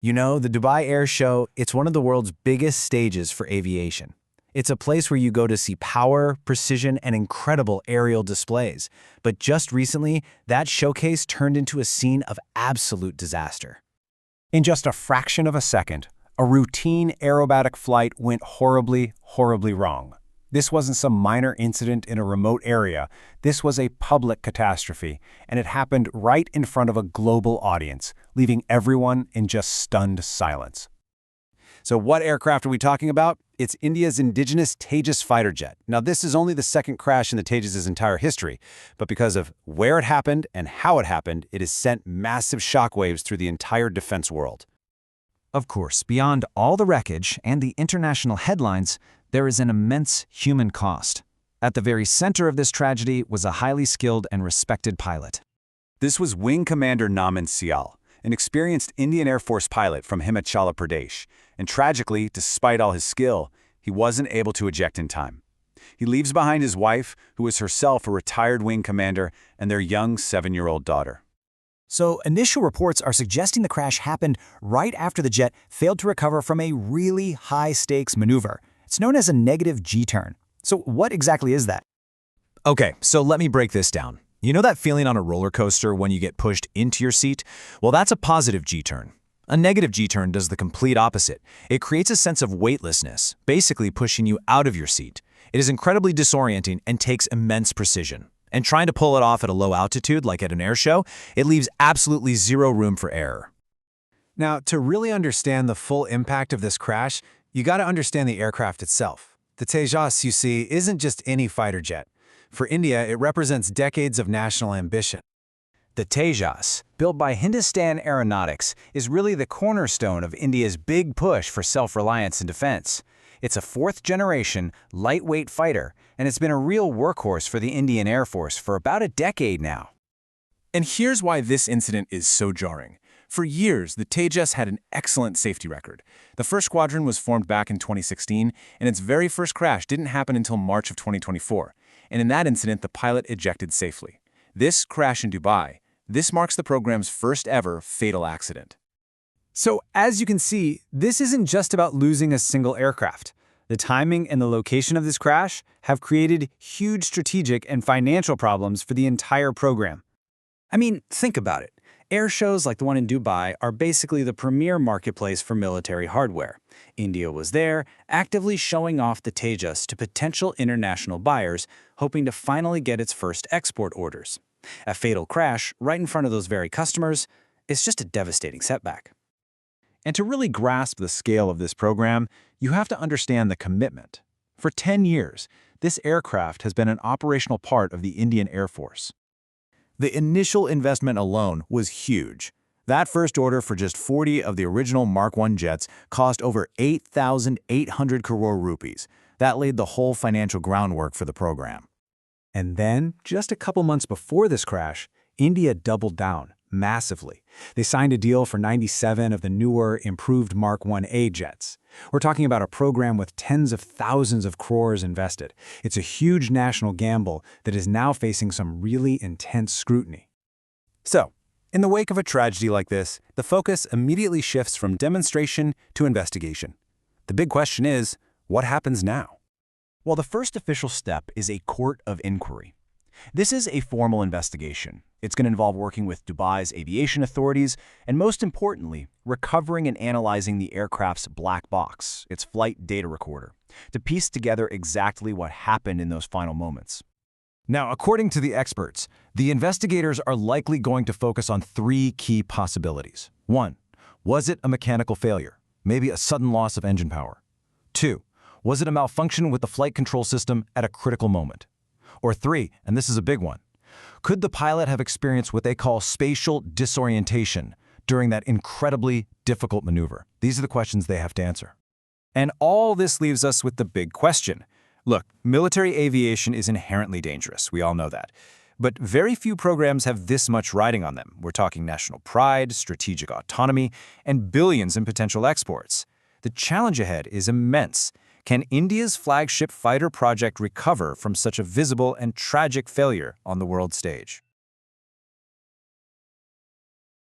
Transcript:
You know, the Dubai Airshow, it's one of the world's biggest stages for aviation. It's a place where you go to see power, precision, and incredible aerial displays. But just recently, that showcase turned into a scene of absolute disaster. In just a fraction of a second, a routine aerobatic flight went horribly, horribly wrong. This wasn't some minor incident in a remote area. This was a public catastrophe, and it happened right in front of a global audience, leaving everyone in just stunned silence. So what aircraft are we talking about? It's India's indigenous Tejas fighter jet. Now, this is only the second crash in the Tejas' entire history, but because of where it happened and how it happened, it has sent massive shockwaves through the entire defense world. Of course, beyond all the wreckage and the international headlines, there is an immense human cost. At the very center of this tragedy was a highly skilled and respected pilot. This was Wing Commander Namansh Syal, an experienced Indian Air Force pilot from Himachal Pradesh, and tragically, despite all his skill, he wasn't able to eject in time. He leaves behind his wife, who is herself a retired wing commander, and their young 7-year-old daughter. So initial reports are suggesting the crash happened right after the jet failed to recover from a really high-stakes maneuver. It's known as a negative G-turn. So what exactly is that? Okay, so let me break this down. You know that feeling on a roller coaster when you get pushed into your seat? Well, that's a positive G-turn. A negative G-turn does the complete opposite. It creates a sense of weightlessness, basically pushing you out of your seat. It is incredibly disorienting and takes immense precision. And trying to pull it off at a low altitude, like at an air show, it leaves absolutely zero room for error. Now, to really understand the full impact of this crash, you got to understand the aircraft itself. The Tejas, you see, isn't just any fighter jet. For India, it represents decades of national ambition. The Tejas, built by Hindustan Aeronautics, is really the cornerstone of India's big push for self-reliance and defense. It's a fourth-generation, lightweight fighter, and it's been a real workhorse for the Indian Air Force for about a decade now. And here's why this incident is so jarring. For years, the Tejas had an excellent safety record. The first squadron was formed back in 2016, and its very first crash didn't happen until March of 2024. And in that incident, the pilot ejected safely. This crash in Dubai, this marks the program's first ever fatal accident. So, as you can see, this isn't just about losing a single aircraft. The timing and the location of this crash have created huge strategic and financial problems for the entire program. I mean, think about it. Air shows like the one in Dubai are basically the premier marketplace for military hardware. India was there, actively showing off the Tejas to potential international buyers, hoping to finally get its first export orders. A fatal crash right in front of those very customers is just a devastating setback. And to really grasp the scale of this program, you have to understand the commitment. For 10 years, this aircraft has been an operational part of the Indian Air Force. The initial investment alone was huge. That first order for just 40 of the original Mark-1 jets cost over 8,800 crore rupees. That laid the whole financial groundwork for the program. And then, just a couple months before this crash, India doubled down massively. They signed a deal for 97 of the newer, improved Mark-1A jets. We're talking about a program with tens of thousands of crores invested. It's a huge national gamble that is now facing some really intense scrutiny. So, in the wake of a tragedy like this, the focus immediately shifts from demonstration to investigation. The big question is, what happens now? Well, the first official step is a court of inquiry. This is a formal investigation. It's going to involve working with Dubai's aviation authorities and, most importantly, recovering and analyzing the aircraft's black box, its flight data recorder, to piece together exactly what happened in those final moments. Now, according to the experts, the investigators are likely going to focus on 3 key possibilities. 1. Was it a mechanical failure? Maybe a sudden loss of engine power. 2. Was it a malfunction with the flight control system at a critical moment? Or 3, and this is a big one, could the pilot have experienced what they call spatial disorientation during that incredibly difficult maneuver? These are the questions they have to answer. And all this leaves us with the big question. Look, military aviation is inherently dangerous. We all know that. But very few programs have this much riding on them. We're talking national pride, strategic autonomy, and billions in potential exports. The challenge ahead is immense. Can India's flagship fighter project recover from such a visible and tragic failure on the world stage?